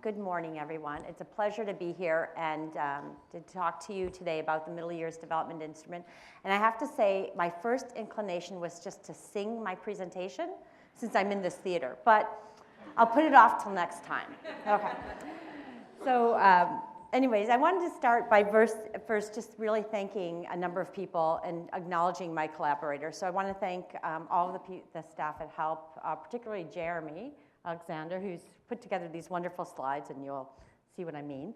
Good morning, everyone. It's a pleasure to be here and to talk to you today about the Middle Years Development Instrument. And I have to say, my first inclination was just to sing my presentation since I'm in this theater, but I'll put it off till next time. Okay. So anyways, I wanted to start by first just really thanking a number of people and acknowledging my collaborators. So I want to thank all of the staff at HELP, particularly Jeremy Alexander, who's put together these wonderful slides, and you'll see what I mean.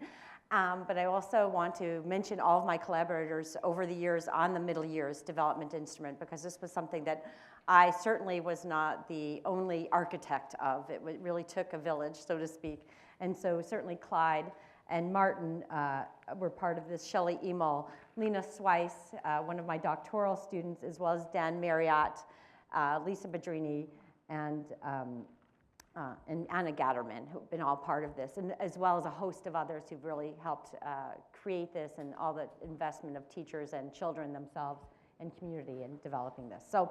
But I also want to mention all of my collaborators over the years on the Middle Years Development Instrument, because this was something that I certainly was not the only architect of. It really took a village, so to speak. And so certainly Clyde and Martin were part of this, Shelley Emel, Lena Swice, one of my doctoral students, as well as Dan Marriott, Lisa Badrini, and Anna Gatterman, who've been all part of this, and as well as a host of others who've really helped create this, and all the investment of teachers and children themselves and community in developing this. So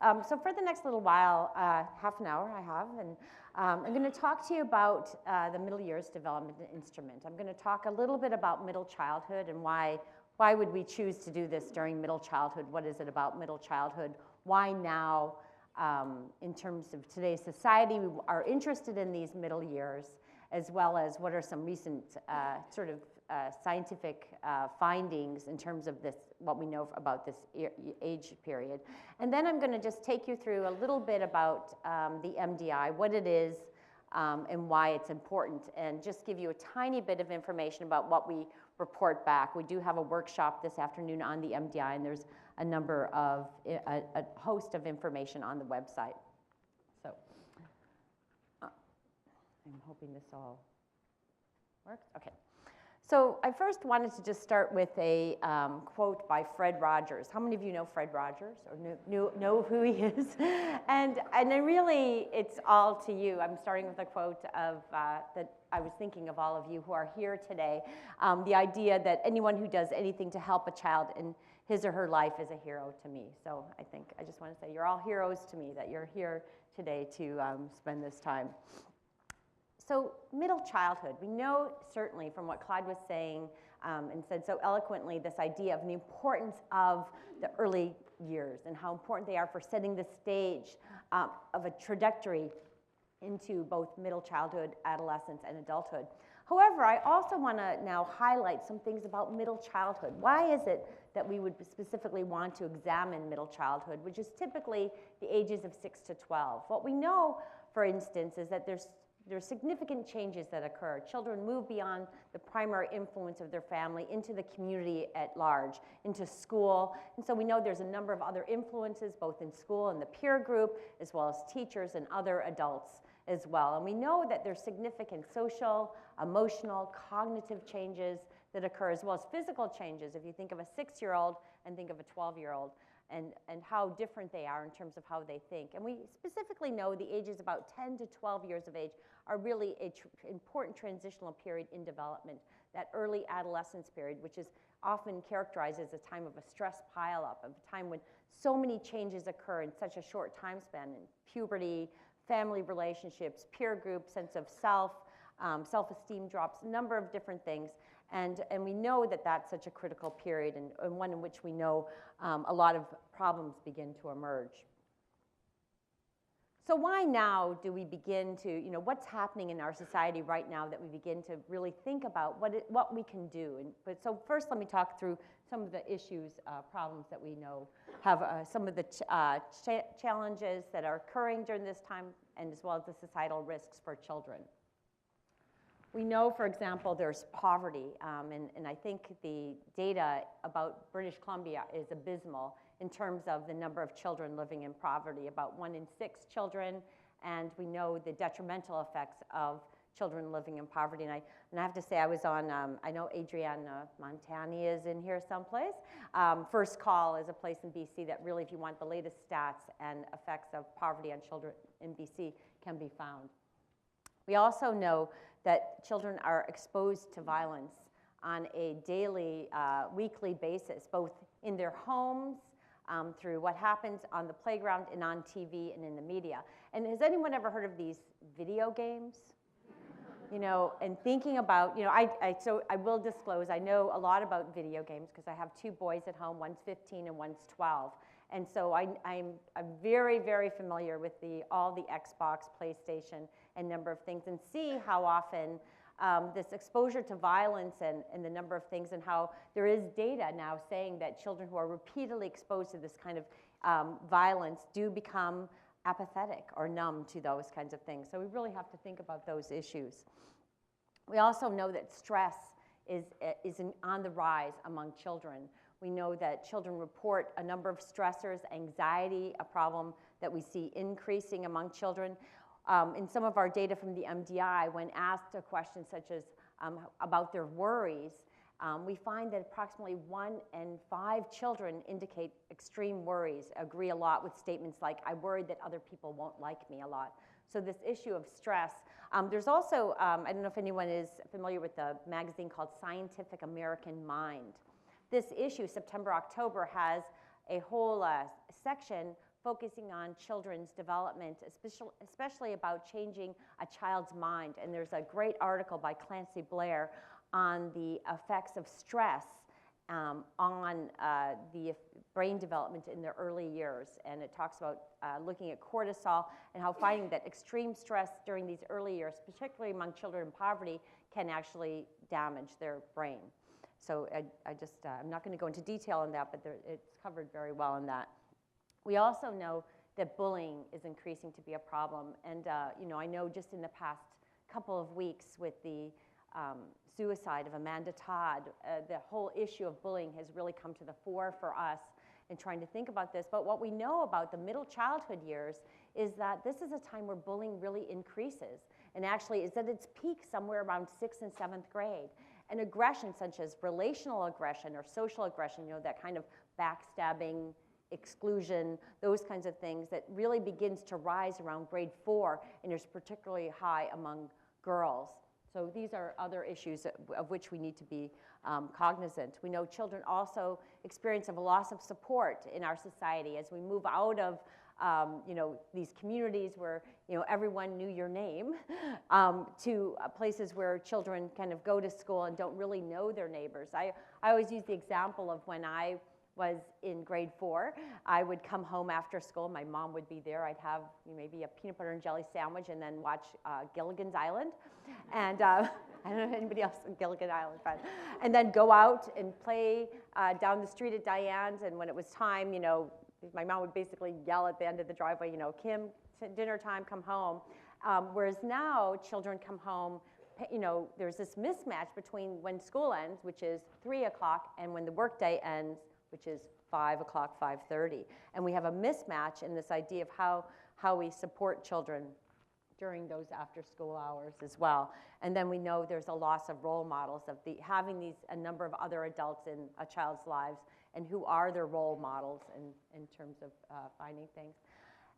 for the next little while, half an hour I have, and I'm going to talk to you about the Middle Years Development Instrument. I'm going to talk a little bit about middle childhood and why would we choose to do this during middle childhood? What is it about middle childhood? Why now? In terms of today's society, we are interested in these middle years, as well as what are some recent sort of scientific findings in terms of this, what we know about this age period. And then I'm going to just take you through a little bit about the MDI, what it is, and why it's important, and just give you a tiny bit of information about what we report back. We do have a workshop this afternoon on the MDI, and there's a number of, a host of information on the website. So I'm hoping this all works. Okay. So I first wanted to just start with a quote by Fred Rogers. How many of you know Fred Rogers or know who he is? And then really, it's all to you. I'm starting with a quote of that I was thinking of all of you who are here today. The idea that anyone who does anything to help a child in his or her life is a hero to me. So I just want to say you're all heroes to me that you're here today to spend this time. So middle childhood, we know certainly from what Clyde was saying and said so eloquently, this idea of the importance of the early years and how important they are for setting the stage of a trajectory into both middle childhood, adolescence, and adulthood. However, I also want to now highlight some things about middle childhood. Why is it that we would specifically want to examine middle childhood, which is typically the ages of 6 to 12? What we know, for instance, is that there's significant changes that occur. Children move beyond the primary influence of their family into the community at large, into school. And so we know there's a number of other influences, both in school and the peer group, as well as teachers and other adults as well. And we know that there's significant social, emotional, cognitive changes that occur, as well as physical changes. If you think of a 6-year-old and think of a 12-year-old, and how different they are in terms of how they think. And we specifically know the ages about 10 to 12 years of age are really an important transitional period in development, that early adolescence period, which is often characterized as a time of a stress pileup, of a time when so many changes occur in such a short time span, in puberty, family relationships, peer group, sense of self, self-esteem drops, a number of different things. And we know that that's such a critical period, and one in which we know a lot of problems begin to emerge. So why now do we begin to, what's happening in our society right now that we begin to really think about what we can do? So first let me talk through some of the issues, problems that we know have some of the challenges that are occurring during this time, and as well as the societal risks for children. We know, for example, there's poverty, and I think the data about British Columbia is abysmal in terms of the number of children living in poverty, about 1 in 6 children, and we know the detrimental effects of children living in poverty. And I have to say, I was on, I know Adrienne Montani is in here someplace. First Call is a place in BC that really, if you want the latest stats and effects of poverty on children in BC, can be found. We also know that children are exposed to violence on a daily, weekly basis, both in their homes, through what happens on the playground and on TV and in the media. And has anyone ever heard of these video games? and thinking about, so I will disclose, I know a lot about video games because I have 2 boys at home, one's 15 and one's 12. And so I'm very, very familiar with all the Xbox, PlayStation, and number of things, and see how often this exposure to violence and the number of things, and how there is data now saying that children who are repeatedly exposed to this kind of violence do become apathetic or numb to those kinds of things. So we really have to think about those issues. We also know that stress is on the rise among children. We know that children report a number of stressors, anxiety, a problem that we see increasing among children. In some of our data from the MDI, when asked a question such as about their worries, we find that approximately 1 in 5 children indicate extreme worries, agree a lot with statements like, I worry that other people won't like me a lot. So this issue of stress. There's also, I don't know if anyone is familiar with the magazine called Scientific American Mind. This issue, September, October, has a whole section focusing on children's development, especially about changing a child's mind. And there's a great article by Clancy Blair on the effects of stress on the brain development in the early years. And it talks about looking at cortisol and how finding that extreme stress during these early years, particularly among children in poverty, can actually damage their brain. So I'm not going to go into detail on that, but it's covered very well in that. We also know that bullying is increasing to be a problem. And I know just in the past couple of weeks with the suicide of Amanda Todd, the whole issue of bullying has really come to the fore for us in trying to think about this. But what we know about the middle childhood years is that this is a time where bullying really increases, and actually is at its peak somewhere around 6th and 7th grade. And aggression such as relational aggression or social aggression, that kind of backstabbing, exclusion, those kinds of things that really begins to rise around grade 4 and is particularly high among girls. So these are other issues of which we need to be cognizant. We know children also experience a loss of support in our society as we move out of these communities where everyone knew your name to places where children kind of go to school and don't really know their neighbors. I always use the example of when I was in grade 4, I would come home after school, my mom would be there, I'd have maybe a peanut butter and jelly sandwich and then watch Gilligan's Island. And I don't know if anybody else in Gilligan's Island, but, and then go out and play down the street at Diane's, and when it was time, my mom would basically yell at the end of the driveway, Kim, dinner time, come home. Whereas now, children come home, there's this mismatch between when school ends, which is 3 o'clock, and when the workday ends, which is 5 o'clock, 5:30. And we have a mismatch in this idea of how we support children during those after-school hours as well. And then we know there's a loss of role models, of having a number of other adults in a child's lives, and who are their role models in terms of finding things.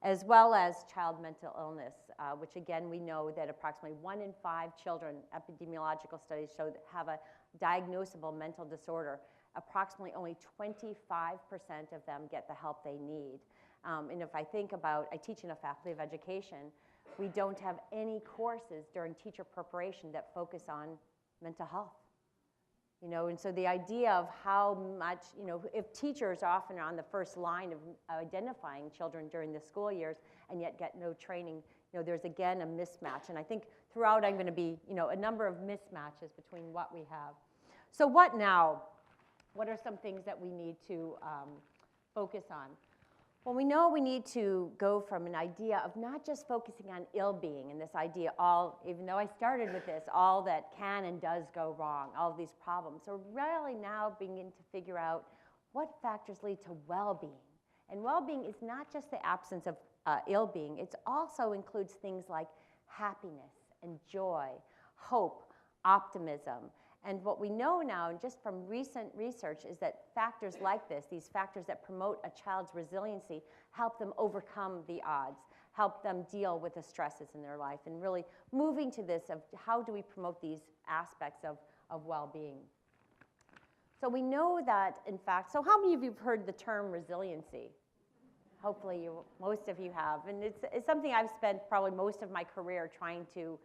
As well as child mental illness, which again, we know that approximately 1 in 5 children, epidemiological studies show that have a diagnosable mental disorder. Approximately only 25% of them get the help they need. And if I think about, I teach in a faculty of education, we don't have any courses during teacher preparation that focus on mental health. And so the idea of how much, if teachers often are on the first line of identifying children during the school years and yet get no training, there's again a mismatch. And I think throughout I'm going to be, a number of mismatches between what we have. So what now? What are some things that we need to focus on? Well, we know we need to go from an idea of not just focusing on ill-being and this idea, even though I started with this, all that can and does go wrong, all of these problems. So really now beginning to figure out what factors lead to well-being. And well-being is not just the absence of ill-being, it also includes things like happiness and joy, hope, optimism. And what we know now, just from recent research, is that factors like this, these factors that promote a child's resiliency, help them overcome the odds, help them deal with the stresses in their life, and really moving to this of how do we promote these aspects of well-being. So we know that, in fact, so how many of you have heard the term resiliency? Hopefully most of you have. And it's something I've spent probably most of my career trying to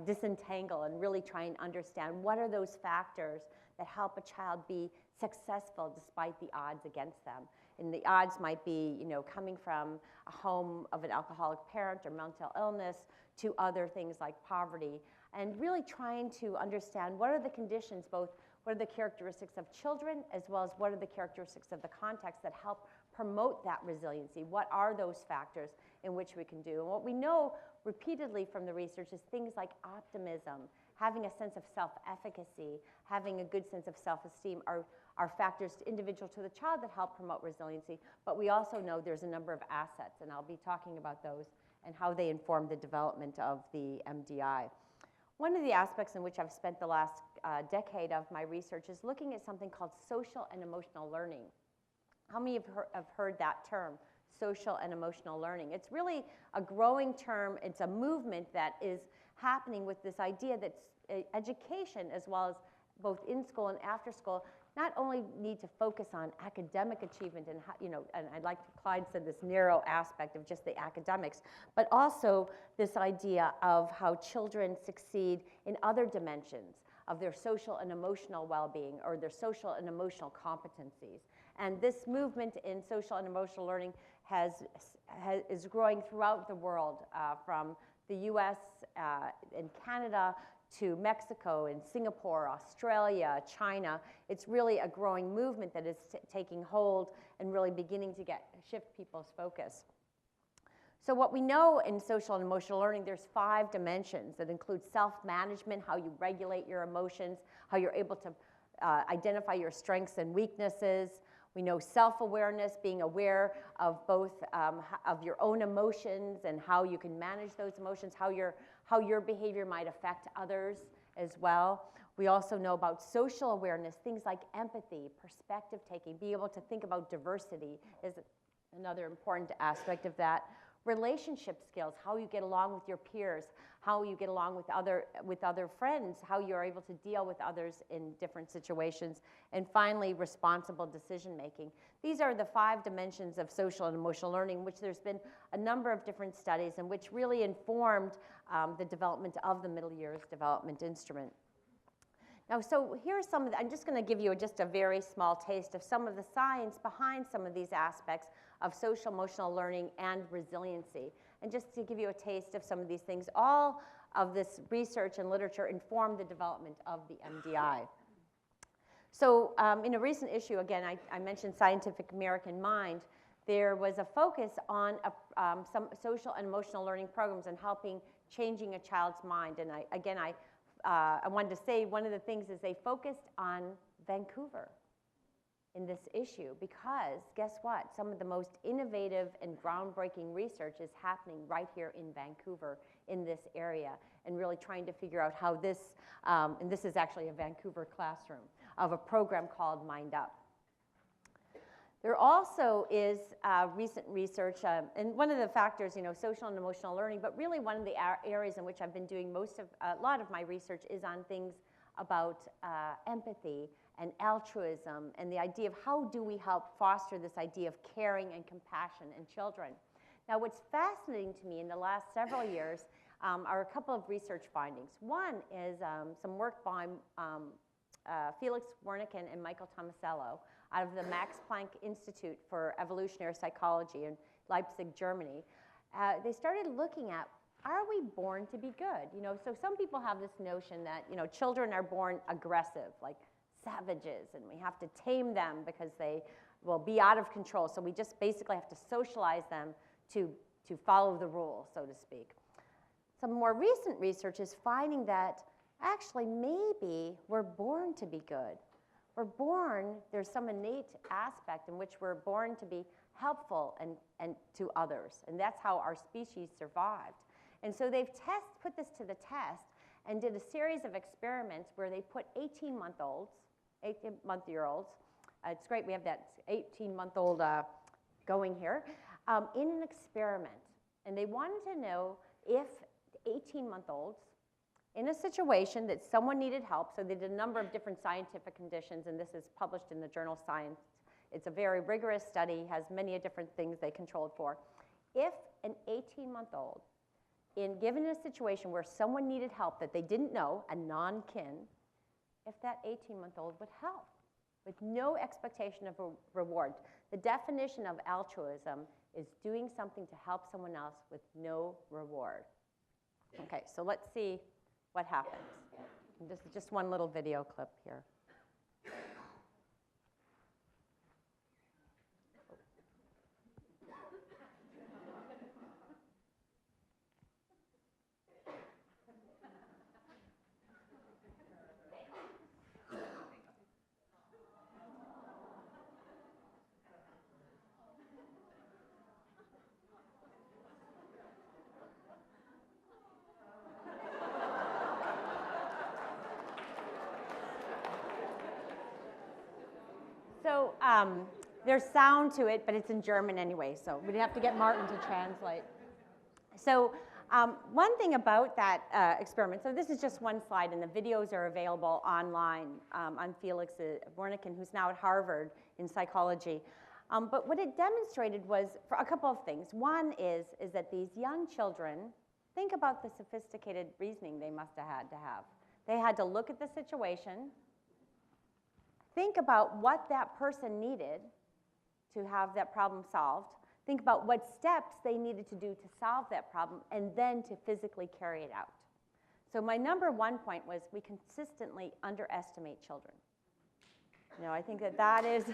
disentangle and really try and understand what are those factors that help a child be successful despite the odds against them. And the odds might be, you know, coming from a home of an alcoholic parent or mental illness to other things like poverty, and really trying to understand what are the conditions, both what are the characteristics of children as well as what are the characteristics of the context that help promote that resiliency. What are those factors in which we can do? And what we know repeatedly from the research is things like optimism, having a sense of self-efficacy, having a good sense of self-esteem are factors individual to the child that help promote resiliency. But we also know there's a number of assets, and I'll be talking about those and how they inform the development of the MDI. One of the aspects in which I've spent the last decade of my research is looking at something called social and emotional learning. How many have heard that term, social and emotional learning? It's really a growing term. It's a movement that is happening with this idea that education, as well as both in school and after school, not only need to focus on academic achievement and, you know, and I like Clyde said this narrow aspect of just the academics, but also this idea of how children succeed in other dimensions of their social and emotional well-being or their social and emotional competencies. And this movement in social and emotional learning is growing throughout the world, from the US and Canada to Mexico and Singapore, Australia, China. It's really a growing movement that is taking hold and really beginning to shift people's focus. So what we know in social and emotional learning, there's 5 dimensions that include self-management, how you regulate your emotions, how you're able to identify your strengths and weaknesses. We know self-awareness, being aware of both of your own emotions and how you can manage those emotions, how your behavior might affect others as well. We also know about social awareness, things like empathy, perspective taking, be able to think about diversity is another important aspect of that. Relationship skills, how you get along with your peers, how you get along with other friends, how you're able to deal with others in different situations, and finally, responsible decision making. These are the 5 dimensions of social and emotional learning, which there's been a number of different studies and which really informed the development of the Middle Years Development Instrument. Now, so here's some of I'm just going to give you just a very small taste of some of the science behind some of these aspects of social emotional learning and resiliency. And just to give you a taste of some of these things, all of this research and literature informed the development of the MDI. So in a recent issue, again, I mentioned Scientific American Mind, there was a focus on some social and emotional learning programs and helping changing a child's mind. And I wanted to say one of the things is they focused on Vancouver in this issue because guess what? Some of the most innovative and groundbreaking research is happening right here in Vancouver in this area and really trying to figure out how this, and this is actually a Vancouver classroom, of a program called Mind Up. There also is recent research, and one of the factors, you know, social and emotional learning, but really one of the areas in which I've been doing a lot of my research is on things about empathy and altruism and the idea of how do we help foster this idea of caring and compassion in children. Now, what's fascinating to me in the last several years are a couple of research findings. One is some work by Felix Wernicke and Michael Tomasello out of the Max Planck Institute for Evolutionary Psychology in Leipzig, Germany. They started looking at, are we born to be good? You know, so some people have this notion that, you know, children are born aggressive, like savages, and we have to tame them because they will be out of control. So we just basically have to socialize them to follow the rules, so to speak. Some more recent research is finding that actually maybe we're born to be good. We're born, there's some innate aspect in which we're born to be helpful and to others, and that's how our species survived. And so they've put this to the test and did a series of experiments where they put 18-month-olds, it's great we have that 18-month-old going here, in an experiment. And they wanted to know if 18-month-olds, in a situation that someone needed help, so they did a number of different scientific conditions, and this is published in the journal Science. It's a very rigorous study, has many different things they controlled for. If an 18-month-old given a situation where someone needed help that they didn't know, a non-kin, if that 18-month-old would help with no expectation of a reward. The definition of altruism is doing something to help someone else with no reward. Okay, so let's see what happens. And this is just one little video clip here. So there's sound to it, but it's in German anyway, so we'd have to get Martin to translate. So one thing about that experiment, so this is just one slide, and the videos are available online on Felix Warneken, who's now at Harvard in psychology. But what it demonstrated was for a couple of things. One is that these young children, think about the sophisticated reasoning they must have had to have. They had to look at the situation, think about what that person needed to have that problem solved, think about what steps they needed to do to solve that problem, and then to physically carry it out. So my number one point was we consistently underestimate children. You know, I think that is,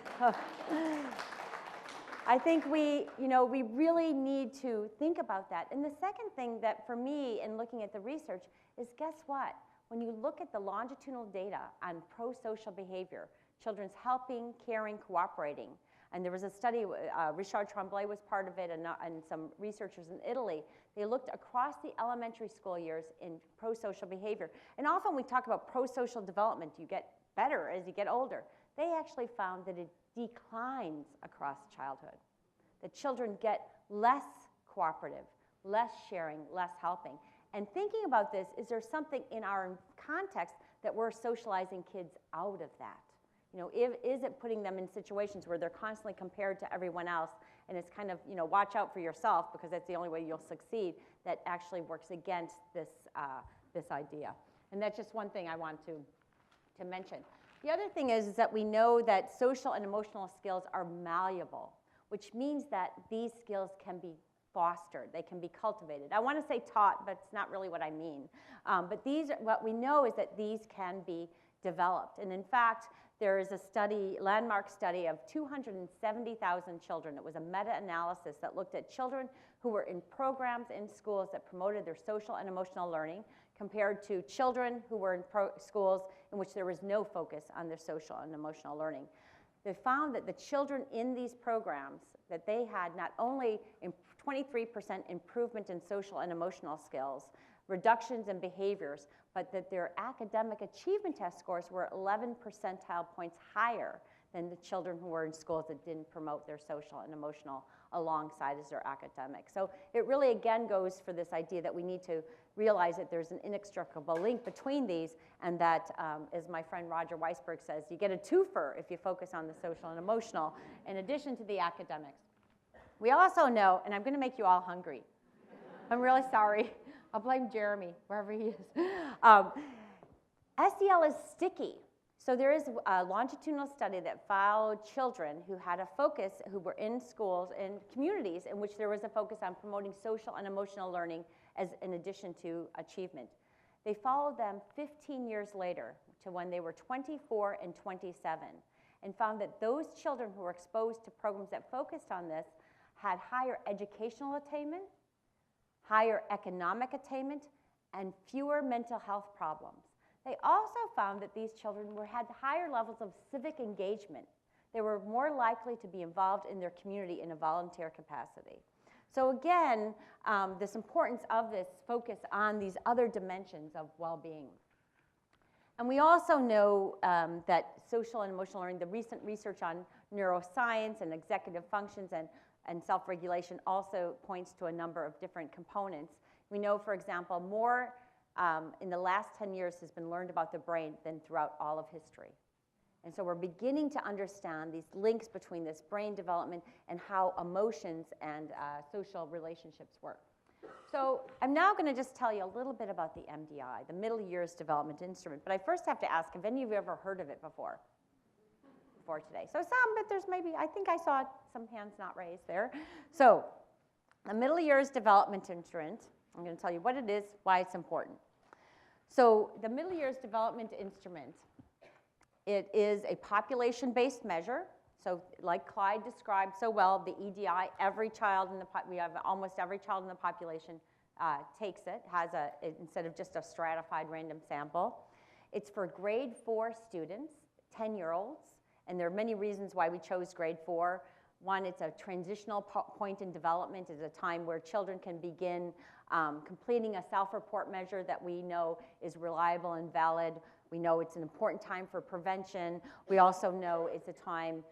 I think we really need to think about that. And the second thing that for me in looking at the research is, guess what? When you look at the longitudinal data on pro-social behavior, children's helping, caring, cooperating. And there was a study, Richard Tremblay was part of it, and some researchers in Italy. They looked across the elementary school years in pro-social behavior. And often we talk about pro-social development. You get better as you get older. They actually found that it declines across childhood. That children get less cooperative, less sharing, less helping. And thinking about this, is there something in our context that we're socializing kids out of that? You know, is it putting them in situations where they're constantly compared to everyone else, and it's kind of, you know, watch out for yourself because that's the only way you'll succeed, that actually works against this, this idea. And that's just one thing I want to mention. The other thing is that we know that social and emotional skills are malleable, which means that these skills can be fostered, they can be cultivated. I want to say taught, but it's not really what I mean. But what we know is that these can be developed. And in fact, there is a study, landmark study of 270,000 children. It was a meta-analysis that looked at children who were in programs in schools that promoted their social and emotional learning compared to children who were in schools in which there was no focus on their social and emotional learning. They found that the children in these programs, that they had not only 23% improvement in social and emotional skills, reductions in behaviors, but that their academic achievement test scores were 11 percentile points higher than the children who were in schools that didn't promote their social and emotional alongside as their academic. So it really again goes for this idea that we need to realize that there's an inextricable link between these, and that, as my friend Roger Weisberg says, you get a twofer if you focus on the social and emotional in addition to the academics. We also know, and I'm going to make you all hungry. I'm really sorry. I'll blame Jeremy, wherever he is. SEL is sticky. So there is a longitudinal study that followed children who had a focus, who were in schools and communities in which there was a focus on promoting social and emotional learning as in addition to achievement. They followed them 15 years later to when they were 24 and 27 and found that those children who were exposed to programs that focused on this had higher educational attainment, higher economic attainment, and fewer mental health problems. They also found that these children had higher levels of civic engagement. They were more likely to be involved in their community in a volunteer capacity. So again, this importance of this focus on these other dimensions of well-being. And we also know that social and emotional learning, the recent research on neuroscience and executive functions and self-regulation also points to a number of different components. We know, for example, more in the last 10 years has been learned about the brain than throughout all of history. And so we're beginning to understand these links between this brain development and how emotions and social relationships work. So I'm now going to just tell you a little bit about the MDI, the Middle Years Development Instrument. But I first have to ask, have any of you ever heard of it before today? So some, but there's maybe, I think I saw some hands not raised there. So the Middle Years Development Instrument, I'm going to tell you what it is, why it's important. So the Middle Years Development Instrument, it is a population-based measure. So like Clyde described so well, the EDI, every child in the, we have almost every child in the population takes it, instead of just a stratified random sample. It's for grade 4 students, 10-year-olds, and there are many reasons why we chose grade 4. One, it's a transitional point in development. It's a time where children can begin completing a self-report measure that we know is reliable and valid. We know it's an important time for prevention. We also know it's a time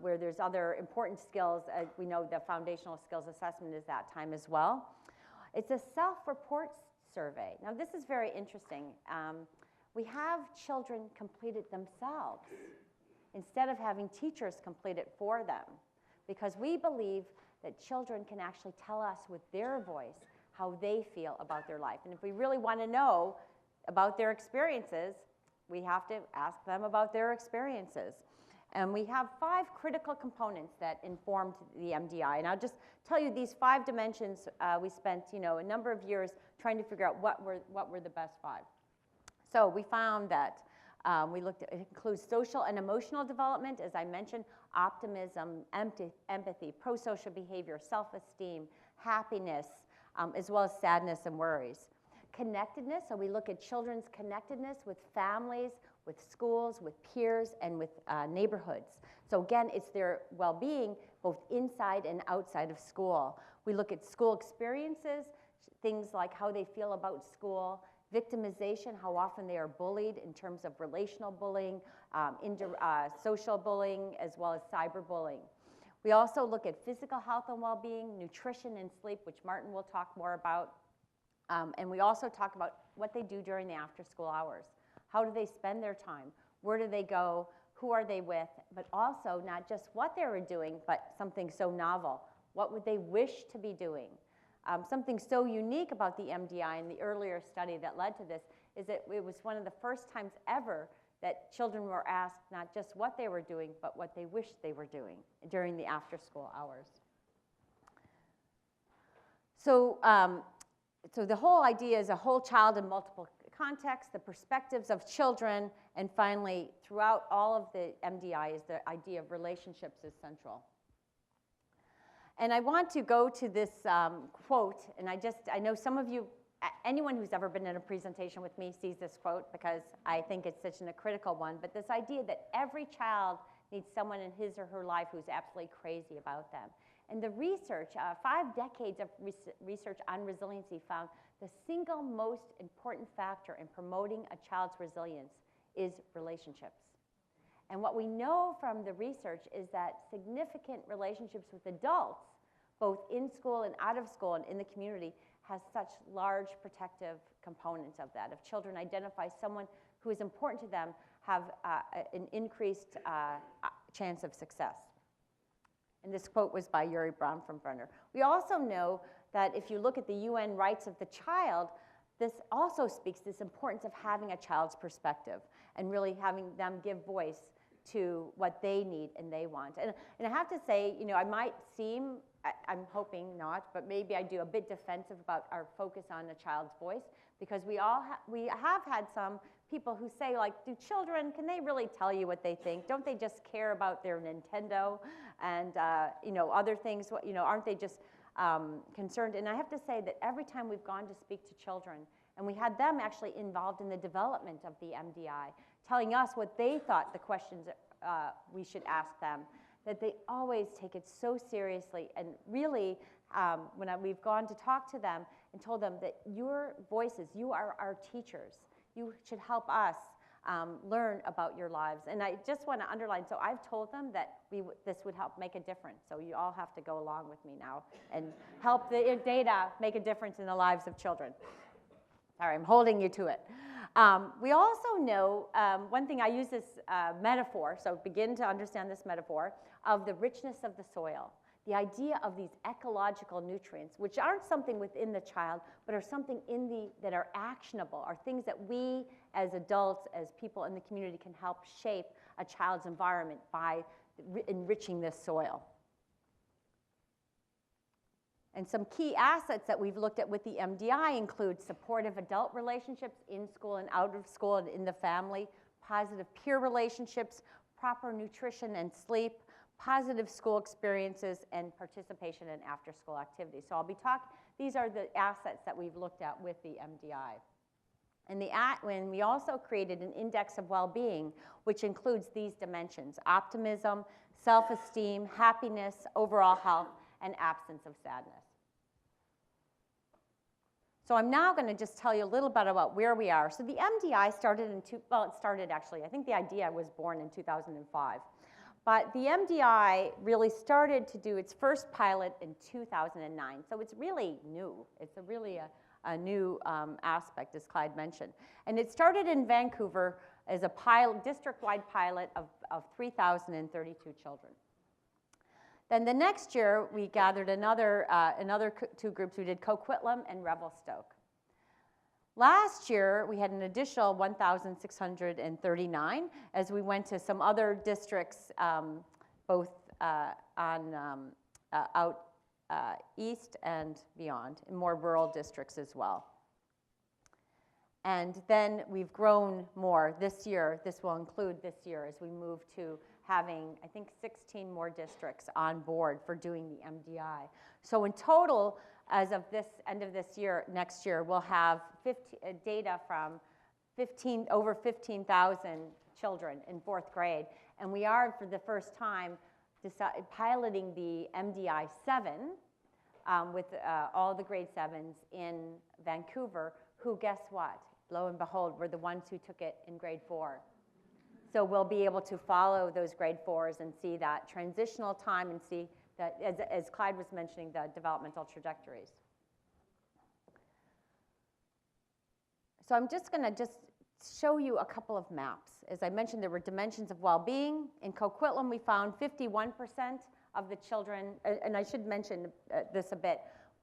where there's other important skills. We know the foundational skills assessment is that time as well. It's a self-report survey. Now this is very interesting. We have children complete it themselves instead of having teachers complete it for them, because we believe that children can actually tell us with their voice how they feel about their life. And if we really want to know about their experiences, we have to ask them about their experiences. And we have 5 critical components that informed the MDI. And I'll just tell you these 5 dimensions. We spent, a number of years trying to figure out what were the best 5. So we found that it includes social and emotional development, as I mentioned, optimism, empathy, pro-social behavior, self-esteem, happiness, as well as sadness and worries. Connectedness, so we look at children's connectedness with families, with schools, with peers, and with neighborhoods. So again, it's their well-being both inside and outside of school. We look at school experiences, things like how they feel about school, victimization, how often they are bullied in terms of relational bullying, social bullying, as well as cyberbullying. We also look at physical health and well-being, nutrition and sleep, which Martin will talk more about. And we also talk about what they do during the after-school hours. How do they spend their time? Where do they go? Who are they with? But also not just what they were doing, but something so novel. What would they wish to be doing? Something so unique about the MDI in the earlier study that led to this is that it was one of the first times ever that children were asked not just what they were doing, but what they wished they were doing during the after-school hours. So the whole idea is a whole child in multiple contexts, the perspectives of children, and finally, throughout all of the MDI is the idea of relationships is central. And I want to go to this quote, and I know some of you, anyone who's ever been in a presentation with me sees this quote because I think it's such a critical one, but this idea that every child needs someone in his or her life who's absolutely crazy about them. And the research, 5 decades of research on resiliency found the single most important factor in promoting a child's resilience is relationships. And what we know from the research is that significant relationships with adults, both in school and out of school and in the community, has such large protective components of that. If children identify someone who is important to them, have an increased chance of success. And this quote was by Yuri Braun from Brenner. We also know that if you look at the UN rights of the child, this also speaks to this importance of having a child's perspective and really having them give voice to what they need and they want. And I have to say, I might seem, I'm hoping not, but maybe I do a bit defensive about our focus on a child's voice, because we have had some people who say, like, do children, can they really tell you what they think? Don't they just care about their Nintendo and other things? Aren't they just concerned? And I have to say that every time we've gone to speak to children, and we had them actually involved in the development of the MDI, telling us what they thought the questions we should ask them, that they always take it so seriously. And really, when we've gone to talk to them and told them that your voices, you are our teachers. You should help us learn about your lives. And I just want to underline, so I've told them that this would help make a difference. So you all have to go along with me now and help the data make a difference in the lives of children. Sorry, I'm holding you to it. We also know, one thing, I use this metaphor, so begin to understand this metaphor, of the richness of the soil. the idea of these ecological nutrients, which aren't something within the child, but are something that are actionable, are things that we as adults, as people in the community, can help shape a child's environment by enriching this soil. And some key assets that we've looked at with the MDI include supportive adult relationships in school and out of school and in the family, positive peer relationships, proper nutrition and sleep, positive school experiences, and participation in after-school activities. So these are the assets that we've looked at with the MDI. And when we also created an index of well-being, which includes these dimensions: optimism, self-esteem, happiness, overall health, and absence of sadness. So I'm now going to just tell you a little bit about where we are. So the MDI started I think the idea was born in 2005. But the MDI really started to do its first pilot in 2009. So it's really new. It's really a new aspect, as Clyde mentioned. And it started in Vancouver as a district-wide pilot of 3,032 children. Then the next year, we gathered another two groups. We did Coquitlam and Revelstoke. Last year, we had an additional 1,639 as we went to some other districts, both out east and beyond, in more rural districts as well. And then we've grown more this year. This will include this year as we move to having, I think, 16 more districts on board for doing the MDI. So in total, as of this end of this year, next year, we'll have data from over 15,000 children in 4th grade. And we are, for the first time, piloting the MDI 7 with all the grade 7s in Vancouver, who, guess what? Lo and behold, were the ones who took it in grade 4. So we'll be able to follow those grade 4s and see that transitional time and see that, as Clyde was mentioning, the developmental trajectories. So I'm just going to show you a couple of maps. As I mentioned, there were dimensions of well-being. In Coquitlam, we found 51% of the children, and I should mention this a bit.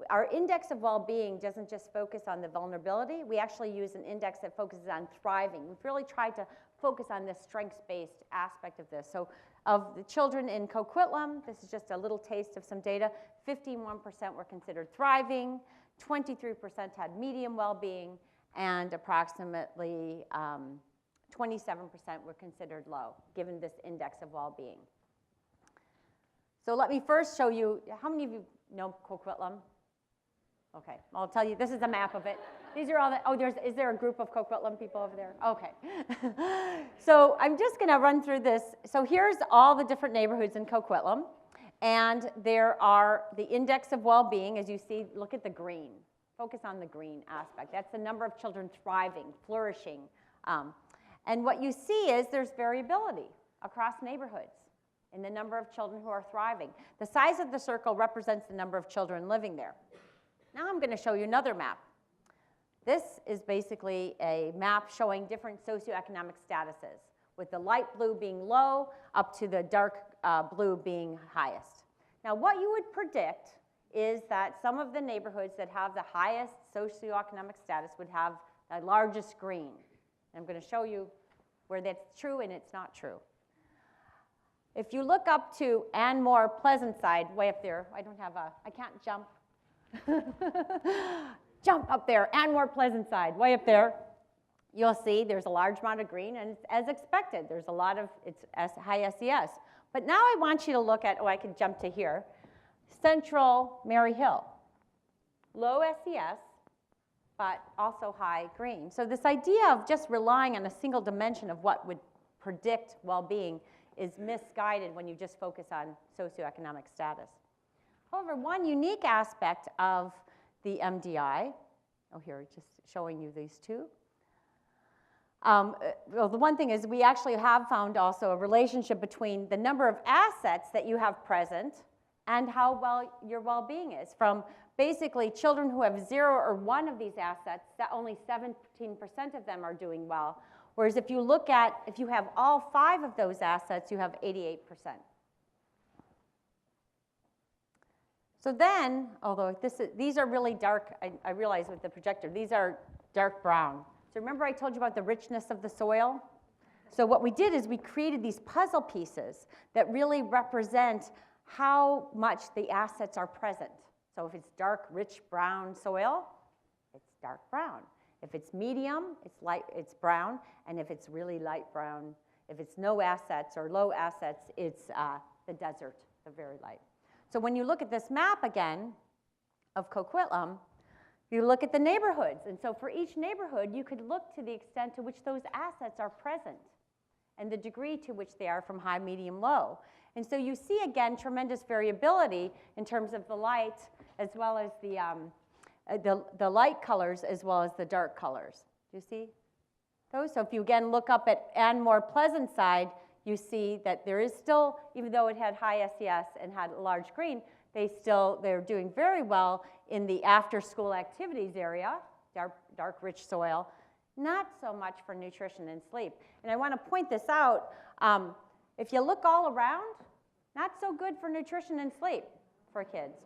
Our index of well-being doesn't just focus on the vulnerability. We actually use an index that focuses on thriving. We've really tried to focus on this strengths-based aspect of this. So of the children in Coquitlam, this is just a little taste of some data, 51% were considered thriving, 23% had medium well-being, and approximately 27% were considered low, given this index of well-being. So let me first show you, how many of you know Coquitlam? Okay, I'll tell you, this is a map of it. These are all the, is there a group of Coquitlam people over there? Okay. So I'm just gonna run through this. So here's all the different neighborhoods in Coquitlam. And there are the index of well-being, as you see, look at the green. Focus on the green aspect. That's the number of children thriving, flourishing. And what you see is there's variability across neighborhoods in the number of children who are thriving. The size of the circle represents the number of children living there. Now I'm going to show you another map. This is basically a map showing different socioeconomic statuses, with the light blue being low up to the dark blue being highest. Now what you would predict is that some of the neighborhoods that have the highest socioeconomic status would have the largest green. And I'm going to show you where that's true and it's not true. If you look up to Anmore Pleasant Side, way up there, I can't jump. Jump up there, Anmore Pleasant Side, way up there. You'll see there's a large amount of green, and it's as expected. There's a lot of, it's high SES. But now I want you to look at, I could jump to here, Central Mary Hill. Low SES, but also high green. So this idea of just relying on a single dimension of what would predict well-being is misguided when you just focus on socioeconomic status. However, one unique aspect of the MDI, here, just showing you these two. Well, the one thing is we actually have found also a relationship between the number of assets that you have present and how well your well-being is. From basically children who have 0 or 1 of these assets, that only 17% of them are doing well. Whereas if you look at, if you have all 5 of those assets, you have 88%. So then, although these are really dark, I realize with the projector, these are dark brown. So remember I told you about the richness of the soil? So what we did is we created these puzzle pieces that really represent how much the assets are present. So if it's dark, rich brown soil, it's dark brown. If it's medium, it's brown. And if it's really light brown, if it's no assets or low assets, it's the desert, the very light. So when you look at this map again of Coquitlam, you look at the neighborhoods. And so for each neighborhood, you could look to the extent to which those assets are present and the degree to which they are from high, medium, low. And so you see, again, tremendous variability in terms of the light as well as the light colors as well as the dark colors. Do you see those? So if you, again, look up at Anmore Pleasant side, you see that there is still, even though it had high SES and had a large green, they're doing very well in the after-school activities area, dark, rich soil, not so much for nutrition and sleep. And I want to point this out. If you look all around, not so good for nutrition and sleep for kids.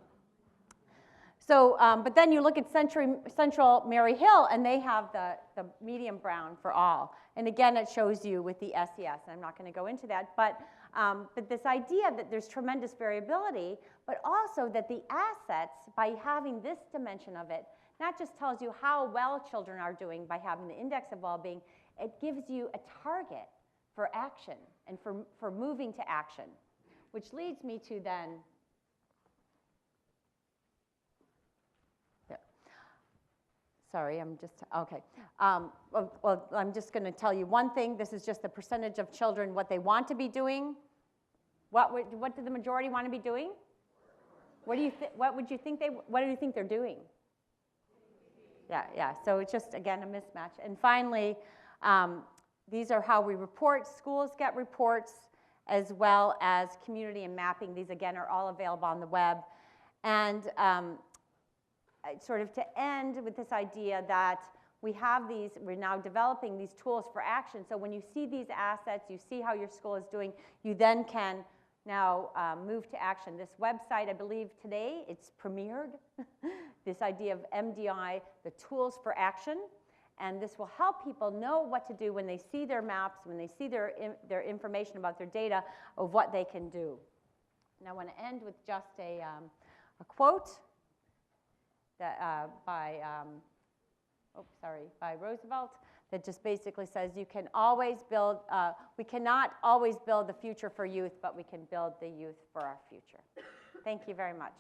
So, but then you look at Central Mary Hill, and they have the medium brown for all. And again, it shows you with the SES, and I'm not going to go into that, but this idea that there's tremendous variability, but also that the assets, by having this dimension of it, not just tells you how well children are doing by having the index of well-being, it gives you a target for action and for moving to action, which leads me to then, sorry, I'm just, okay. Well, I'm just going to tell you one thing. This is just the percentage of children, what they want to be doing. What do the majority want to be doing? What do you think they're doing? Yeah, so it's just, again, a mismatch. And finally, these are how we report. Schools get reports as well as community and mapping. These, again, are all available on the web. And sort of to end with this idea that we're now developing these tools for action. So when you see these assets, you see how your school is doing, you then can now move to action. This website, I believe today, it's premiered, this idea of MDI, the tools for action. And this will help people know what to do when they see their maps, when they see their information about their data of what they can do. And I want to end with just a quote that, by Roosevelt, that just basically says, we cannot always build the future for youth, but we can build the youth for our future. Thank you very much.